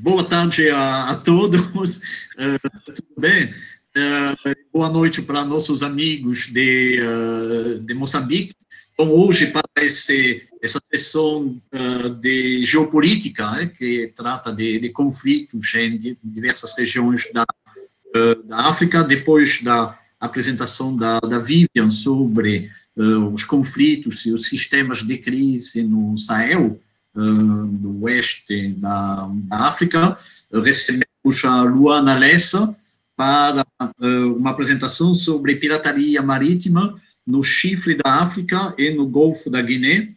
Boa tarde a todos, tudo bem? Boa noite para nossos amigos de Moçambique. Então, hoje, para essa sessão de geopolítica, né, que trata de conflitos em diversas regiões da África, depois da apresentação da Vivian sobre os conflitos e os sistemas de crise no Sahel, do oeste da África, recebemos a Luana Lessa para uma apresentação sobre pirataria marítima no Chifre da África e no Golfo da Guiné,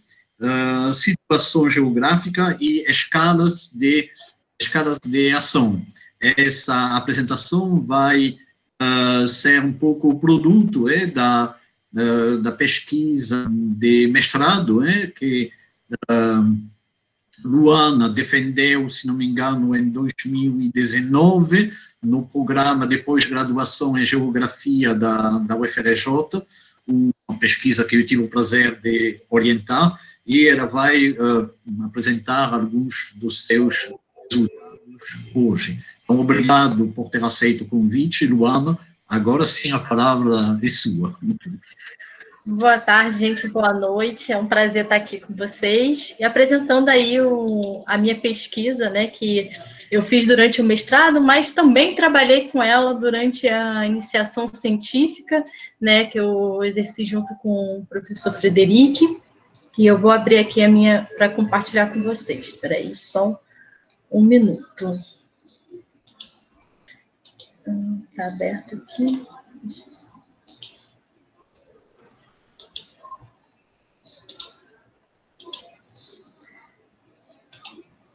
situação geográfica e escalas de ação. Essa apresentação vai ser um pouco o produto da pesquisa de mestrado que Luana defendeu, se não me engano, em 2019, no programa de pós-graduação em Geografia da UFRJ, uma pesquisa que eu tive o prazer de orientar, e ela vai apresentar alguns dos seus resultados hoje. Então, obrigado por ter aceito o convite, Luana. Agora sim, a palavra é sua. Boa tarde, gente, boa noite, é um prazer estar aqui com vocês e apresentando aí a minha pesquisa, né, que eu fiz durante o mestrado, mas também trabalhei com ela durante a iniciação científica, né, que eu exerci junto com o professor Frederic, e eu vou abrir aqui a minha para compartilhar com vocês. Espera aí, só um minuto. Está aberto aqui.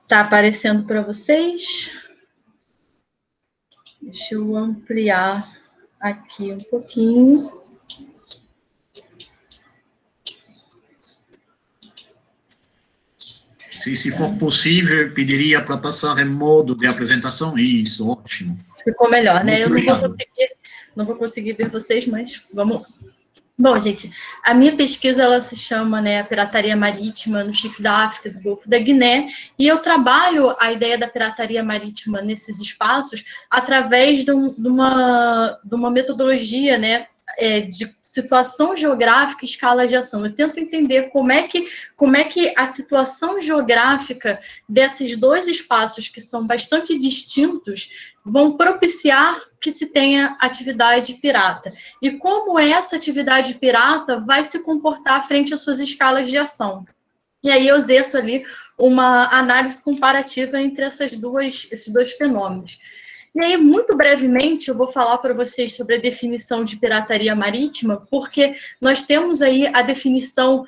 Está aparecendo para vocês? Deixa eu ampliar aqui um pouquinho. Se for possível, eu pediria para passar em modo de apresentação. Isso, ótimo. Ficou melhor, né? Eu não vou conseguir ver vocês, mas vamos. Bom, gente, a minha pesquisa, ela se chama, né, a pirataria marítima no Chifre da África, do Golfo da Guiné, e eu trabalho a ideia da pirataria marítima nesses espaços através de uma metodologia, né, de situação geográfica e escala de ação. Eu tento entender como é que a situação geográfica desses dois espaços, que são bastante distintos, vão propiciar que se tenha atividade pirata. E como essa atividade pirata vai se comportar frente às suas escalas de ação. E aí eu exerço ali uma análise comparativa entre esses dois fenômenos. E aí, muito brevemente, eu vou falar para vocês sobre a definição de pirataria marítima, porque nós temos aí a definição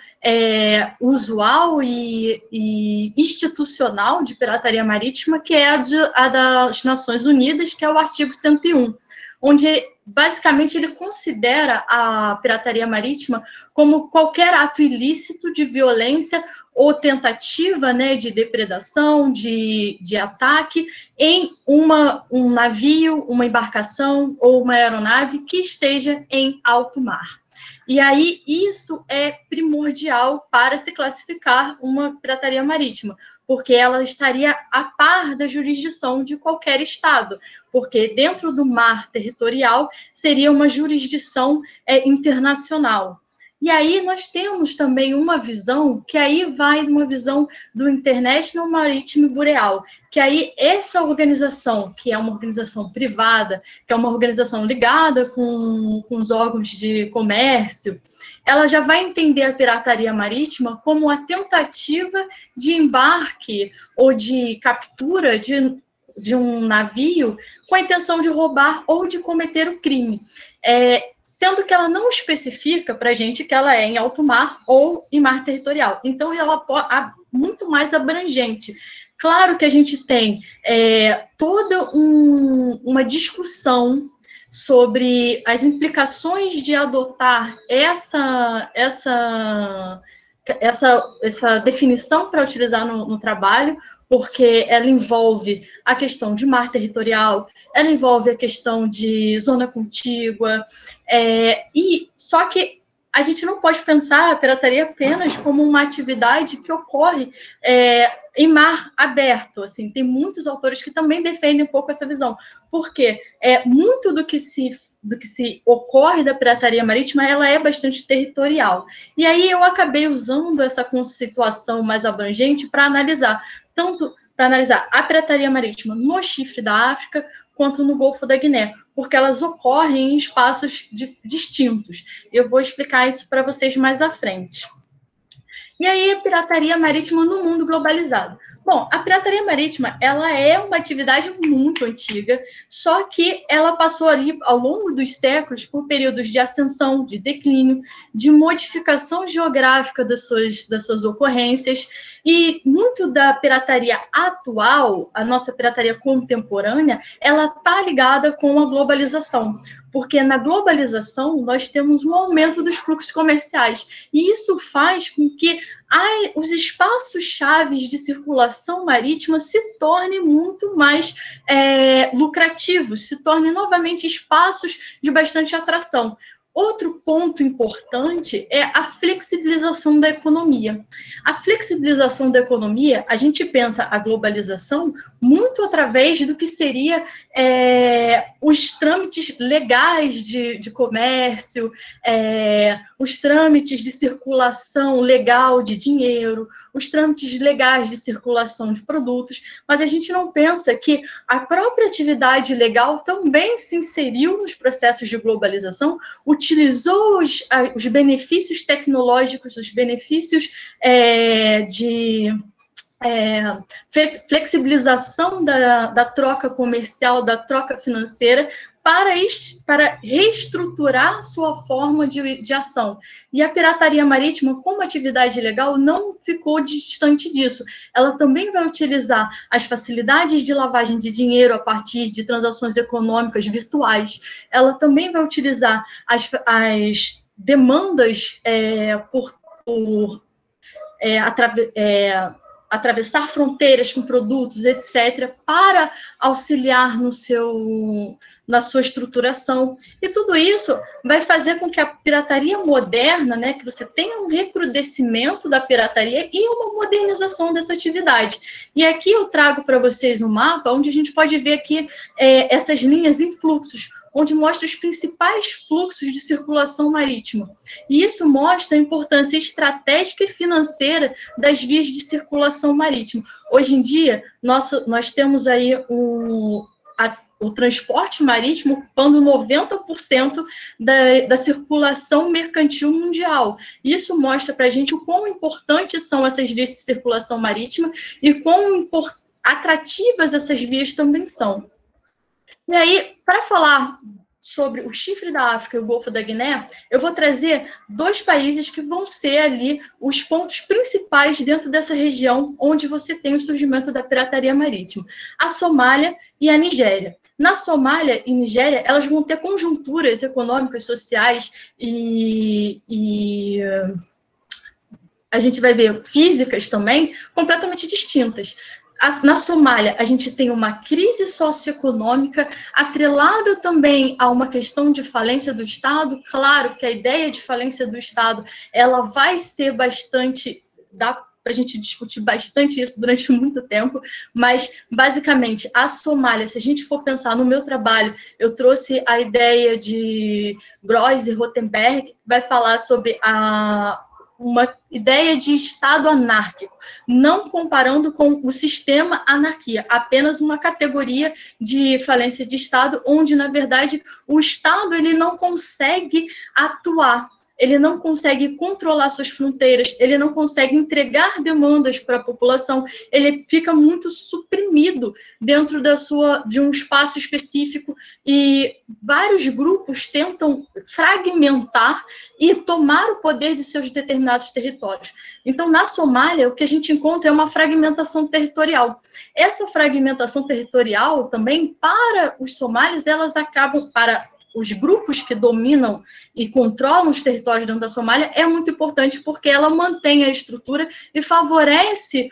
usual e institucional de pirataria marítima, que é a das Nações Unidas, que é o artigo 101, onde, basicamente, ele considera a pirataria marítima como qualquer ato ilícito de violência ou tentativa, né, de depredação, de ataque em um navio, uma embarcação ou uma aeronave que esteja em alto mar. E aí, isso é primordial para se classificar uma pirataria marítima, porque ela estaria a par da jurisdição de qualquer estado, porque dentro do mar territorial seria uma jurisdição internacional. E aí nós temos também uma visão, que aí vai uma visão do International Maritime Bureau, que aí essa organização, que é uma organização privada, que é uma organização ligada com os órgãos de comércio, ela já vai entender a pirataria marítima como a tentativa de embarque ou de captura de um navio com a intenção de roubar ou de cometer o crime. Sendo que ela não especifica para a gente que ela é em alto mar ou em mar territorial. Então, ela é muito mais abrangente. Claro que a gente tem toda uma discussão sobre as implicações de adotar essa definição para utilizar no trabalho, porque ela envolve a questão de mar territorial, ela envolve a questão de zona contígua, e só que a gente não pode pensar a pirataria apenas como uma atividade que ocorre em mar aberto. Assim, tem muitos autores que também defendem um pouco essa visão, porque muito do que se ocorre da pirataria marítima, ela é bastante territorial. E aí eu acabei usando essa conceituação mais abrangente para analisar a pirataria marítima no Chifre da África quanto no Golfo da Guiné, porque elas ocorrem em espaços distintos. Eu vou explicar isso para vocês mais à frente. E aí, a pirataria marítima no mundo globalizado. Bom, a pirataria marítima, ela é uma atividade muito antiga, só que ela passou ali, ao longo dos séculos, por períodos de ascensão, de declínio, de modificação geográfica das suas ocorrências, e muito da pirataria atual, a nossa pirataria contemporânea, ela está ligada com a globalização, porque na globalização nós temos um aumento dos fluxos comerciais, e isso faz com que os espaços-chave de circulação marítima se tornem muito mais lucrativos, se tornem novamente espaços de bastante atração. Outro ponto importante é a flexibilização da economia. A flexibilização da economia, a gente pensa a globalização muito através do que seria os trâmites legais de comércio, os trâmites de circulação legal de dinheiro, os trâmites legais de circulação de produtos, mas a gente não pensa que a própria atividade legal também se inseriu nos processos de globalização, utilizou os benefícios tecnológicos, os benefícios de flexibilização da troca comercial, da troca financeira, para reestruturar sua forma de ação. E a pirataria marítima, como atividade legal, não ficou distante disso. Ela também vai utilizar as facilidades de lavagem de dinheiro a partir de transações econômicas virtuais. Ela também vai utilizar as demandas atravessar fronteiras com produtos, etc., para auxiliar na sua estruturação. E tudo isso vai fazer com que a pirataria moderna, né, que você tenha um recrudescimento da pirataria e uma modernização dessa atividade. E aqui eu trago para vocês um mapa onde a gente pode ver aqui essas linhas em fluxos, onde mostra os principais fluxos de circulação marítima. E isso mostra a importância estratégica e financeira das vias de circulação marítima. Hoje em dia, nós temos aí o transporte marítimo ocupando 90% da circulação mercantil mundial. Isso mostra para a gente o quão importantes são essas vias de circulação marítima e quão atrativas essas vias também são. E aí, para falar sobre o Chifre da África e o Golfo da Guiné, eu vou trazer dois países que vão ser ali os pontos principais dentro dessa região onde você tem o surgimento da pirataria marítima: a Somália e a Nigéria. Na Somália e Nigéria, elas vão ter conjunturas econômicas, sociais e a gente vai ver físicas também completamente distintas. Na Somália, a gente tem uma crise socioeconômica atrelada também a uma questão de falência do Estado. Claro que a ideia de falência do Estado, ela vai ser bastante... Dá para a gente discutir bastante isso durante muito tempo, mas, basicamente, a Somália, se a gente for pensar no meu trabalho, eu trouxe a ideia de Groys e Rotenberg, que vai falar sobre uma ideia de Estado anárquico, não comparando com o sistema anarquia, apenas uma categoria de falência de Estado, onde, na verdade, o Estado ele não consegue atuar, ele não consegue controlar suas fronteiras, ele não consegue entregar demandas para a população, ele fica muito suprimido dentro de um espaço específico, e vários grupos tentam fragmentar e tomar o poder de seus determinados territórios. Então, na Somália, o que a gente encontra é uma fragmentação territorial. Essa fragmentação territorial também, para os somalis, elas acabam, para os grupos que dominam e controlam os territórios dentro da Somália, é muito importante porque ela mantém a estrutura e favorece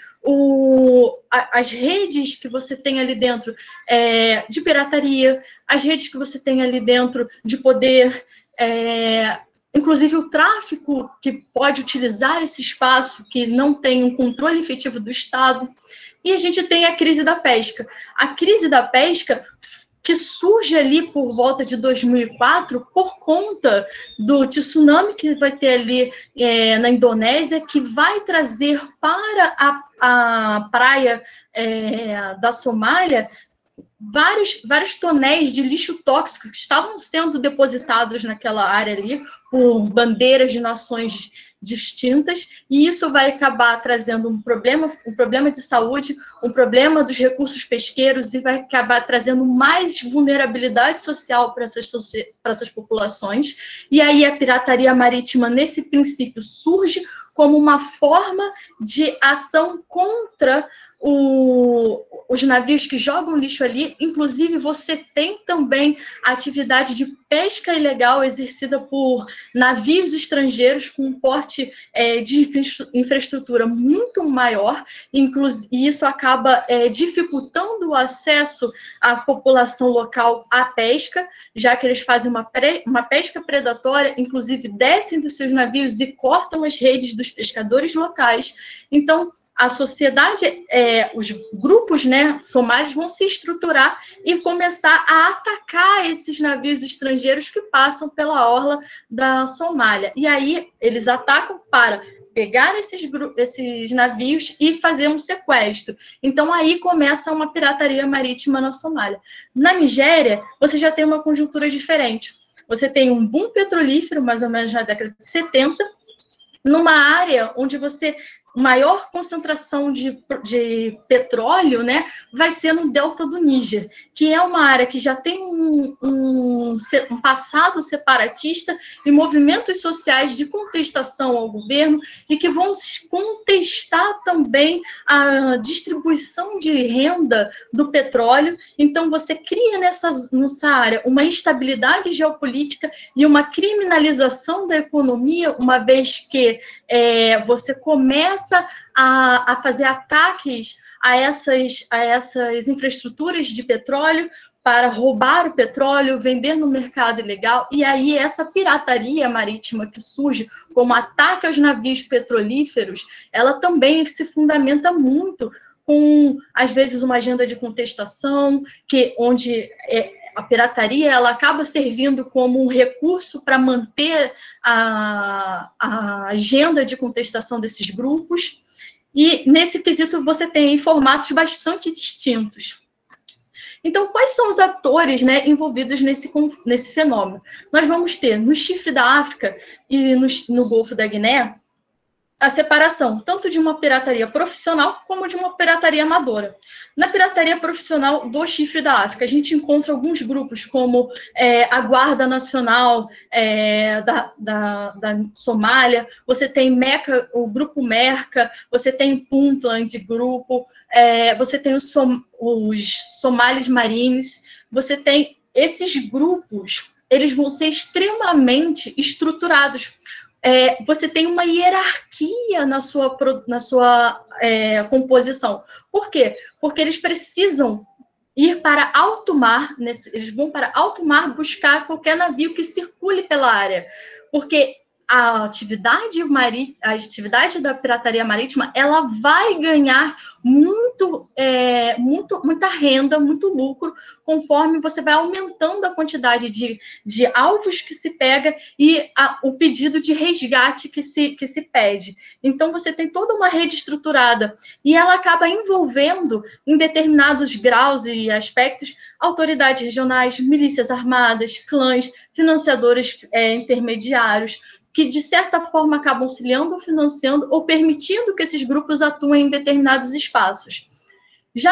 as redes que você tem ali dentro de pirataria, as redes que você tem ali dentro de poder, inclusive o tráfico que pode utilizar esse espaço, que não tem um controle efetivo do Estado. E a gente tem a crise da pesca. A crise da pesca que surge ali por volta de 2004 por conta do tsunami que vai ter ali na Indonésia, que vai trazer para a praia da Somália vários tonéis de lixo tóxico que estavam sendo depositados naquela área ali por bandeiras de nações distintas, e isso vai acabar trazendo um problema de saúde, um problema dos recursos pesqueiros, e vai acabar trazendo mais vulnerabilidade social para essas populações. E aí a pirataria marítima, nesse princípio, surge como uma forma de ação contra os navios que jogam lixo ali. Inclusive, você tem também a atividade de pesca ilegal exercida por navios estrangeiros com um porte de infraestrutura muito maior, e isso acaba dificultando o acesso à população local à pesca, já que eles fazem uma pesca predatória, inclusive descem dos seus navios e cortam as redes dos pescadores locais. Então, a sociedade, os grupos, né, somalis vão se estruturar e começar a atacar esses navios estrangeiros que passam pela orla da Somália. E aí eles atacam para pegar esses navios e fazer um sequestro. Então aí começa uma pirataria marítima na Somália. Na Nigéria, você já tem uma conjuntura diferente. Você tem um boom petrolífero, mais ou menos na década de 70, numa área onde maior concentração de petróleo, né, vai ser no delta do Níger, que é uma área que já tem um passado separatista e movimentos sociais de contestação ao governo, e que vão contestar também a distribuição de renda do petróleo. Então, você cria nessa área uma instabilidade geopolítica e uma criminalização da economia, uma vez que você começa a fazer ataques a essas infraestruturas de petróleo para roubar o petróleo, vender no mercado ilegal. E aí essa pirataria marítima que surge como ataque aos navios petrolíferos, ela também se fundamenta muito com, às vezes, uma agenda de contestação, onde a pirataria ela acaba servindo como um recurso para manter a agenda de contestação desses grupos. E, nesse quesito, você tem formatos bastante distintos. Então, quais são os atores, né, envolvidos nesse fenômeno? Nós vamos ter, no Chifre da África e no Golfo da Guiné, a separação tanto de uma pirataria profissional como de uma pirataria amadora. Na pirataria profissional do Chifre da África, a gente encontra alguns grupos como a Guarda Nacional da Somália, você tem o Grupo Merca, você tem Puntland Grupo, você tem os Somalis Marines, você tem esses grupos, eles vão ser extremamente estruturados. Você tem uma hierarquia na sua composição. Por quê? Porque eles precisam ir para alto mar, eles vão para alto mar buscar qualquer navio que circule pela área, porque a atividade da pirataria marítima, ela vai ganhar muita renda, muito lucro, conforme você vai aumentando a quantidade de alvos que se pega e o pedido de resgate que se pede. Então, você tem toda uma rede estruturada, e ela acaba envolvendo, em determinados graus e aspectos, autoridades regionais, milícias armadas, clãs, financiadores intermediários, que, de certa forma, acabam auxiliando ou financiando ou permitindo que esses grupos atuem em determinados espaços. Já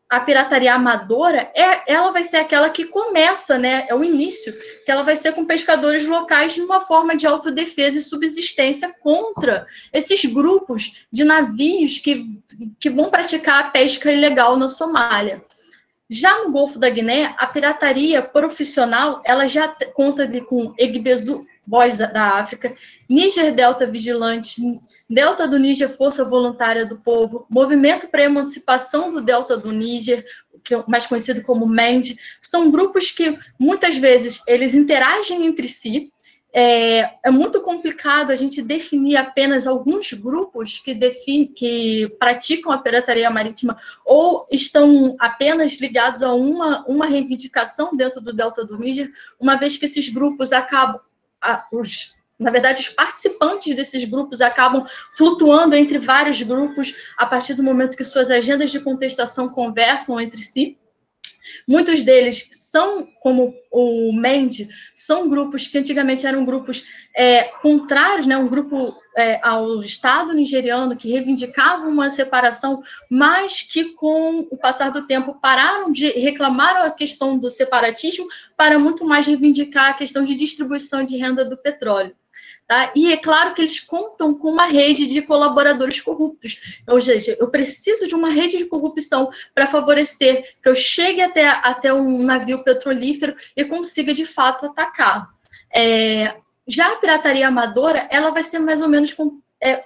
a pirataria amadora, ela vai ser aquela que começa, né, é o início, que ela vai ser com pescadores locais numa forma de autodefesa e subsistência contra esses grupos de navios que vão praticar a pesca ilegal na Somália. Já no Golfo da Guiné, a pirataria profissional, ela já conta ali com Egbezu, Voz da África, Níger Delta Vigilante, Delta do Níger, Força Voluntária do Povo, Movimento para a Emancipação do Delta do Níger, que é mais conhecido como MEND. São grupos que, muitas vezes, eles interagem entre si, é muito complicado a gente definir apenas alguns grupos que praticam a pirataria marítima ou estão apenas ligados a uma reivindicação dentro do Delta do Níger, uma vez que esses grupos acabam, na verdade, os participantes desses grupos acabam flutuando entre vários grupos a partir do momento que suas agendas de contestação conversam entre si. Muitos deles são, como o MEND, são grupos que antigamente eram grupos contrários, né? Um grupo ao Estado nigeriano que reivindicavam uma separação, mas que, com o passar do tempo, pararam de reclamar a questão do separatismo para muito mais reivindicar a questão de distribuição de renda do petróleo. Tá? E é claro que eles contam com uma rede de colaboradores corruptos. Ou seja, eu preciso de uma rede de corrupção para favorecer que eu chegue até um navio petrolífero e consiga, de fato, atacar. Já a pirataria amadora, ela vai ser mais ou menos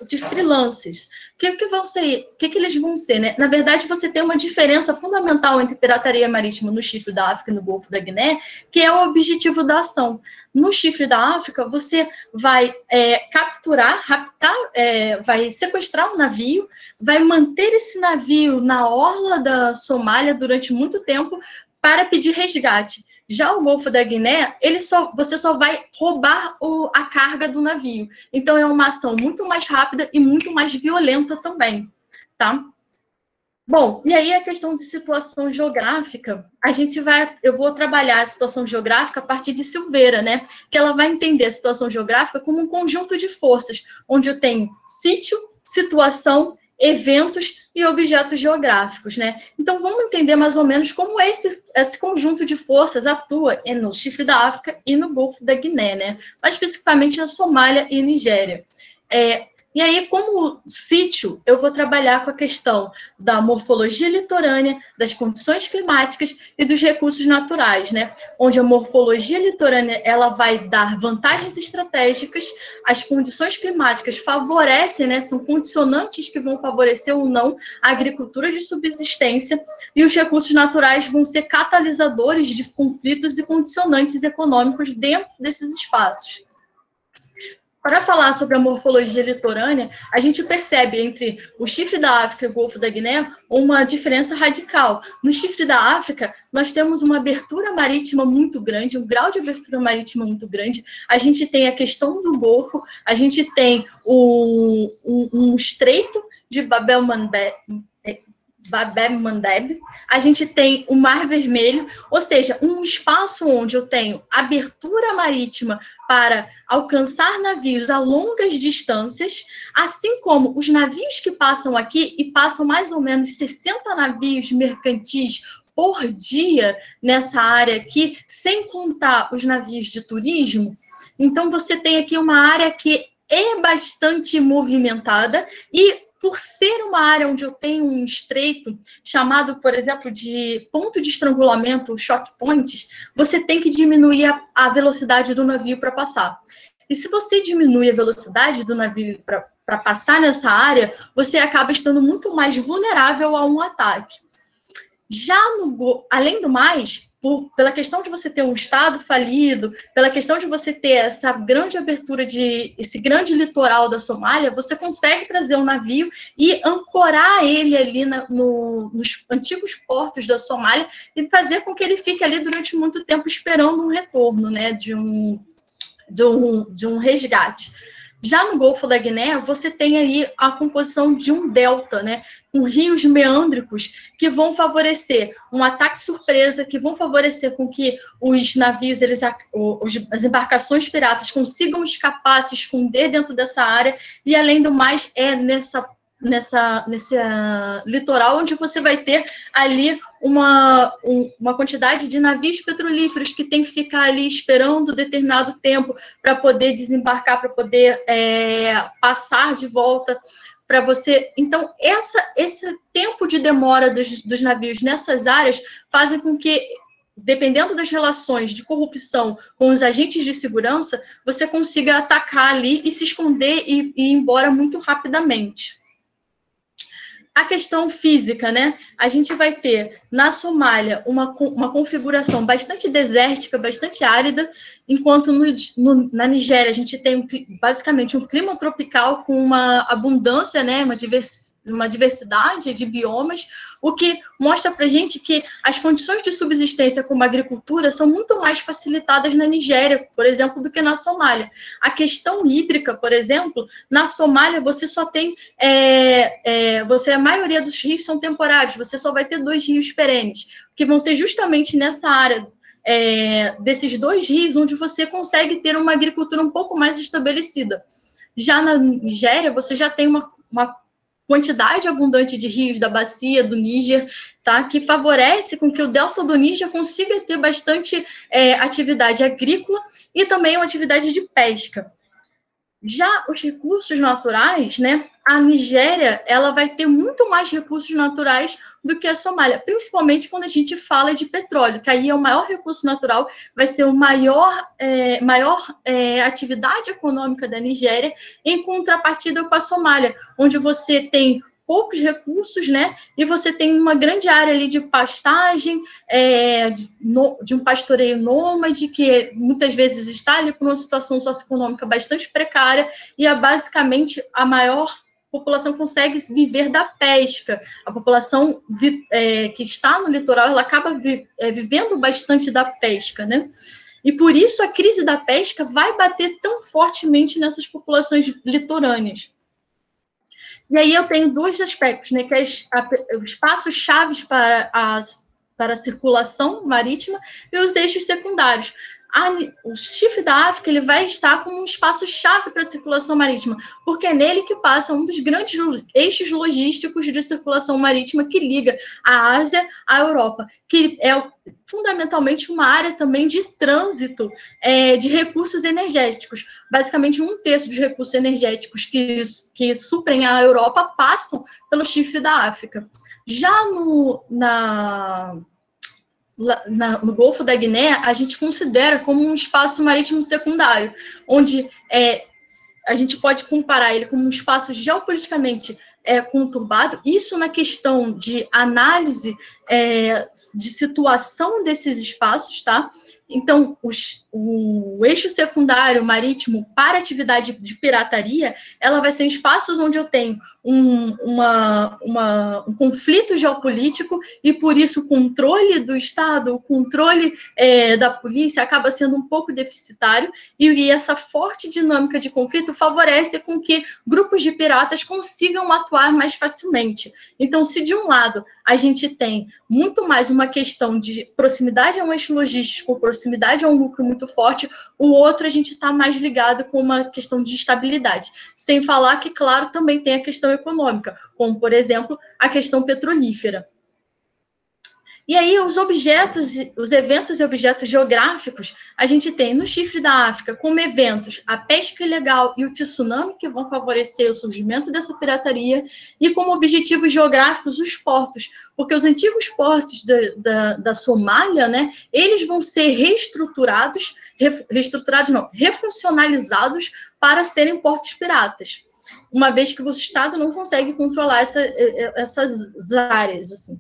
de freelancers. O que eles vão ser? Né? Na verdade, você tem uma diferença fundamental entre pirataria marítima no Chifre da África e no Golfo da Guiné, que é o objetivo da ação. No Chifre da África, você vai capturar, raptar, vai sequestrar um navio, vai manter esse navio na orla da Somália durante muito tempo para pedir resgate. Já o Golfo da Guiné, você só vai roubar a carga do navio. Então, é uma ação muito mais rápida e muito mais violenta também, tá? Bom, e aí a questão de situação geográfica, eu vou trabalhar a situação geográfica a partir de Silveira, né? Que ela vai entender a situação geográfica como um conjunto de forças, onde eu tenho sítio, situação, eventos e objetos geográficos, né? Então, vamos entender mais ou menos como esse conjunto de forças atua no Chifre da África e no Golfo da Guiné, né? Mais especificamente na Somália e Nigéria. E aí, como sítio, eu vou trabalhar com a questão da morfologia litorânea, das condições climáticas e dos recursos naturais, né? Onde a morfologia litorânea ela vai dar vantagens estratégicas, as condições climáticas favorecem, né? São condicionantes que vão favorecer ou não a agricultura de subsistência, e os recursos naturais vão ser catalisadores de conflitos e condicionantes econômicos dentro desses espaços. Para falar sobre a morfologia litorânea, a gente percebe entre o Chifre da África e o Golfo da Guiné uma diferença radical. No Chifre da África, nós temos uma abertura marítima muito grande, um grau de abertura marítima muito grande. A gente tem a questão do Golfo, a gente tem um estreito de Bab el-Mandeb, a gente tem o Mar Vermelho, ou seja, um espaço onde eu tenho abertura marítima para alcançar navios a longas distâncias, assim como os navios que passam aqui, e passam mais ou menos 60 navios mercantis por dia nessa área aqui, sem contar os navios de turismo. Então, você tem aqui uma área que é bastante movimentada e, por ser uma área onde eu tenho um estreito chamado, por exemplo, de ponto de estrangulamento, choke points, você tem que diminuir a velocidade do navio para passar. E se você diminui a velocidade do navio para passar nessa área, você acaba estando muito mais vulnerável a um ataque. Já além do mais, pela questão de você ter um estado falido, pela questão de você ter essa grande abertura esse grande litoral da Somália, você consegue trazer um navio e ancorar ele ali nos antigos portos da Somália e fazer com que ele fique ali durante muito tempo esperando um retorno, né, de um resgate. Já no Golfo da Guiné, você tem aí a composição de um delta, né, com rios meândricos que vão favorecer um ataque surpresa, que vão favorecer com que os navios, as embarcações piratas consigam escapar, se esconder dentro dessa área, e além do mais, nesse litoral onde você vai ter ali uma quantidade de navios petrolíferos que tem que ficar ali esperando determinado tempo para poder desembarcar, para poder passar de volta para você. Então, esse tempo de demora dos navios nessas áreas fazem com que, dependendo das relações de corrupção com os agentes de segurança, você consiga atacar ali e se esconder e ir embora muito rapidamente. A questão física, né? A gente vai ter na Somália uma configuração bastante desértica, bastante árida, enquanto na Nigéria a gente tem basicamente um clima tropical com uma abundância, né? Uma diversidade de biomas, o que mostra para a gente que as condições de subsistência como a agricultura são muito mais facilitadas na Nigéria, por exemplo, do que na Somália. A questão hídrica, por exemplo, na Somália você só tem, a maioria dos rios são temporários, você só vai ter 2 rios perenes, que vão ser justamente nessa área desses 2 rios, onde você consegue ter uma agricultura um pouco mais estabelecida. Já na Nigéria, você já tem uma quantidade abundante de rios da bacia do Níger, tá? Que favorece com que o delta do Níger consiga ter bastante atividade agrícola e também uma atividade de pesca. Já os recursos naturais, né? A Nigéria, ela vai ter muito mais recursos naturais do que a Somália, principalmente quando a gente fala de petróleo, que aí é o maior recurso natural, vai ser o maior atividade econômica da Nigéria, em contrapartida com a Somália, onde você tem poucos recursos, né? E você tem uma grande área ali de pastagem, de um pastoreio nômade, que muitas vezes está ali com uma situação socioeconômica bastante precária, e basicamente a maior população consegue viver da pesca. A população que está no litoral, ela acaba vivendo bastante da pesca, né? E por isso a crise da pesca vai bater tão fortemente nessas populações litorâneas. E aí eu tenho 2 aspectos, né, que é os passos-chave para a circulação marítima e os eixos secundários. O chifre da África ele vai estar como um espaço-chave para a circulação marítima, porque é nele que passa um dos grandes eixos logísticos de circulação marítima que liga a Ásia à Europa, que é fundamentalmente uma área também de trânsito de recursos energéticos. Basicamente, 1/3 dos recursos energéticos que suprem a Europa passam pelo chifre da África. Já no Golfo da Guiné, a gente considera como um espaço marítimo secundário, onde a gente pode comparar ele como um espaço geopoliticamente conturbado, isso na questão de análise de situação desses espaços, tá? Então, o eixo secundário marítimo para atividade de pirataria, ela vai ser em espaços onde eu tenho um conflito geopolítico e, por isso, o controle do Estado, o controle da polícia acaba sendo um pouco deficitário e essa forte dinâmica de conflito favorece com que grupos de piratas consigam atuar mais facilmente. Então, se de um lado a gente tem muito mais uma questão de proximidade a um eixo logístico, proximidade a um núcleo muito forte, o outro a gente está mais ligado com uma questão de estabilidade. Sem falar que, claro, também tem a questão econômica, como, por exemplo, a questão petrolífera. E aí, os eventos e objetos geográficos, a gente tem no chifre da África como eventos a pesca ilegal e o tsunami, que vão favorecer o surgimento dessa pirataria, e como objetivos geográficos os portos, porque os antigos portos da Somália, né, eles vão ser refuncionalizados para serem portos piratas, uma vez que o Estado não consegue controlar essas áreas, assim.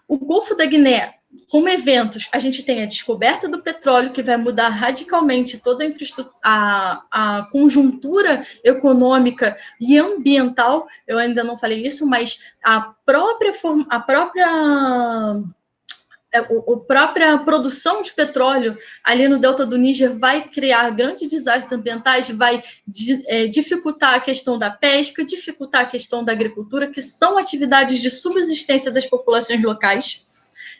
O Golfo da Guiné, como eventos, a gente tem a descoberta do petróleo, que vai mudar radicalmente toda a infraestrutura, a conjuntura econômica e ambiental. Eu ainda não falei isso, mas a própria produção de petróleo ali no delta do Níger vai criar grandes desastres ambientais, vai dificultar a questão da pesca, dificultar a questão da agricultura, que são atividades de subsistência das populações locais.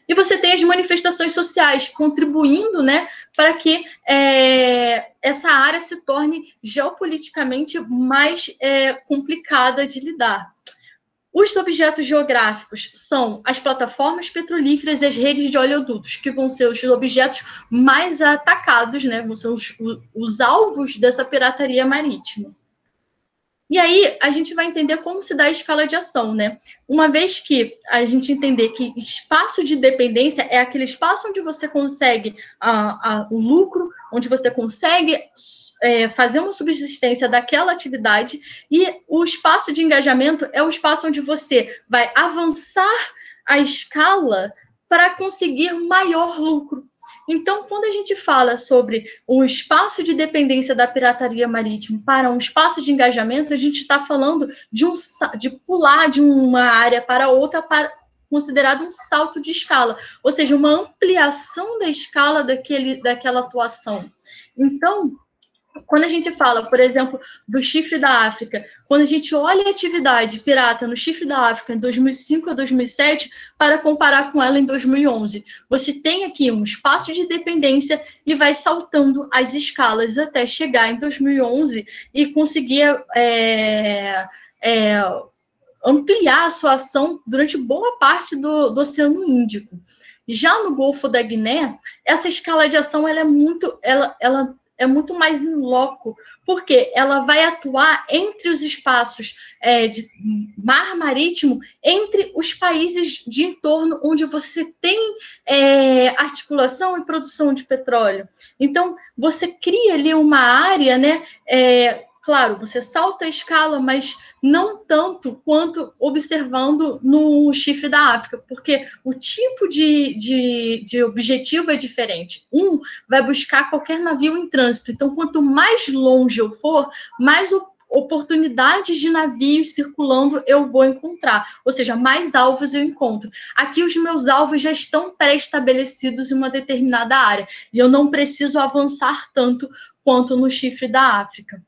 E você tem as manifestações sociais contribuindo, né, para que essa área se torne geopoliticamente mais complicada de lidar. Os objetos geográficos são as plataformas petrolíferas e as redes de oleodutos, que vão ser os objetos mais atacados, né? Vão ser os alvos dessa pirataria marítima. E aí, a gente vai entender como se dá a escala de ação, né? Uma vez que a gente entender que espaço de dependência é aquele espaço onde você consegue o lucro, onde você consegue fazer uma subsistência daquela atividade, e o espaço de engajamento é o espaço onde você vai avançar a escala para conseguir maior lucro. Então, quando a gente fala sobre um espaço de dependência da pirataria marítima para um espaço de engajamento, a gente está falando de pular de uma área para outra, considerado um salto de escala, ou seja, uma ampliação da escala daquela atuação. Então, quando a gente fala, por exemplo, do Chifre da África, quando a gente olha a atividade pirata no Chifre da África em 2005 a 2007, para comparar com ela em 2011, você tem aqui um espaço de dependência e vai saltando as escalas até chegar em 2011 e conseguir ampliar a sua ação durante boa parte do Oceano Índico. Já no Golfo da Guiné, essa escala de ação ela é muito mais in loco, porque ela vai atuar entre os espaços de mar marítimo, entre os países de entorno onde você tem articulação e produção de petróleo. Então, você cria ali uma área, né? Claro, você salta a escala, mas não tanto quanto observando no Chifre da África, porque o tipo de objetivo é diferente. Um vai buscar qualquer navio em trânsito, então quanto mais longe eu for, mais oportunidades de navios circulando eu vou encontrar, ou seja, mais alvos eu encontro. Aqui os meus alvos já estão pré-estabelecidos em uma determinada área, e eu não preciso avançar tanto quanto no Chifre da África.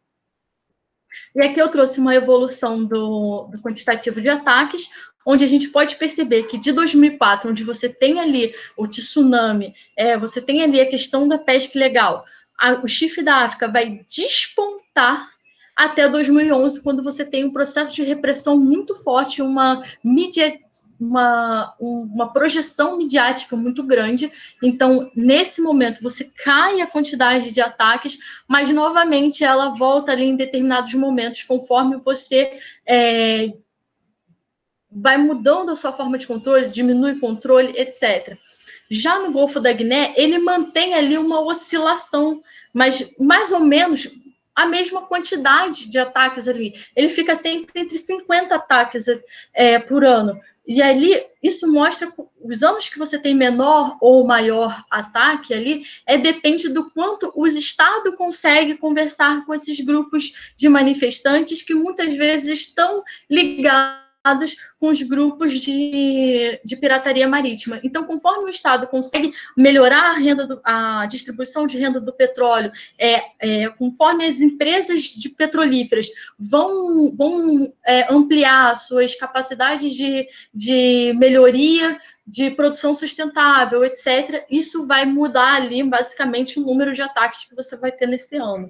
E aqui eu trouxe uma evolução do quantitativo de ataques, onde a gente pode perceber que de 2004, onde você tem ali o tsunami, você tem ali a questão da pesca ilegal, o Chifre da África vai despontar até 2011, quando você tem um processo de repressão muito forte, uma projeção midiática muito grande. Então, nesse momento, você cai a quantidade de ataques, mas, novamente, ela volta ali em determinados momentos, conforme você vai mudando a sua forma de controle, diminui o controle, etc. Já no Golfo da Guiné, ele mantém ali uma oscilação, mas mais ou menos a mesma quantidade de ataques ali. Ele fica sempre entre 50 ataques por ano. E ali, isso mostra os anos que você tem menor ou maior ataque ali, depende do quanto o Estado consegue conversar com esses grupos de manifestantes que muitas vezes estão ligados com os grupos de pirataria marítima. Então, conforme o Estado consegue melhorar a distribuição de renda do petróleo, conforme as empresas de petrolíferas vão ampliar suas capacidades de melhoria de produção sustentável, etc., isso vai mudar ali, basicamente, o número de ataques que você vai ter nesse ano.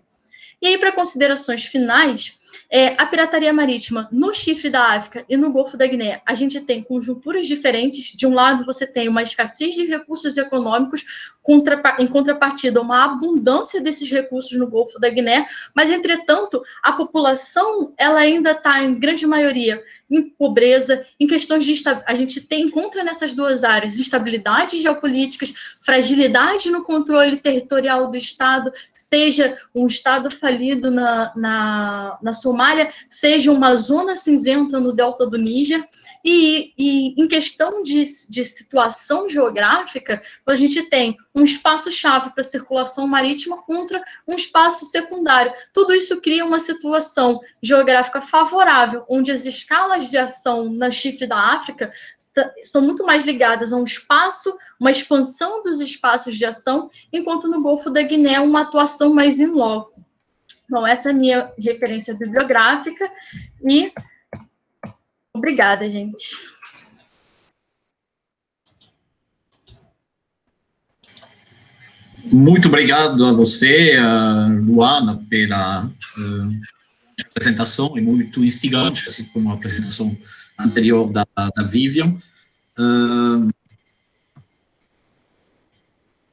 E aí, para considerações finais, a pirataria marítima no Chifre da África e no Golfo da Guiné, a gente tem conjunturas diferentes. De um lado, você tem uma escassez de recursos econômicos, em contrapartida, uma abundância desses recursos no Golfo da Guiné, mas, entretanto, a população ela ainda está, em grande maioria, em pobreza, em questões de a gente encontra nessas duas áreas instabilidades geopolíticas, fragilidade no controle territorial do Estado, seja um Estado falido na Somália, seja uma zona cinzenta no delta do Níger, e em questão de situação geográfica, a gente tem um espaço-chave para circulação marítima contra um espaço secundário. Tudo isso cria uma situação geográfica favorável, onde as escalas de ação na Chifre da África são muito mais ligadas a um espaço, uma expansão dos espaços de ação, enquanto no Golfo da Guiné uma atuação mais in loco. Bom, essa é a minha referência bibliográfica e obrigada, gente. Muito obrigado a você, Luana, pela apresentação, é muito instigante, assim como a apresentação anterior da Vivian.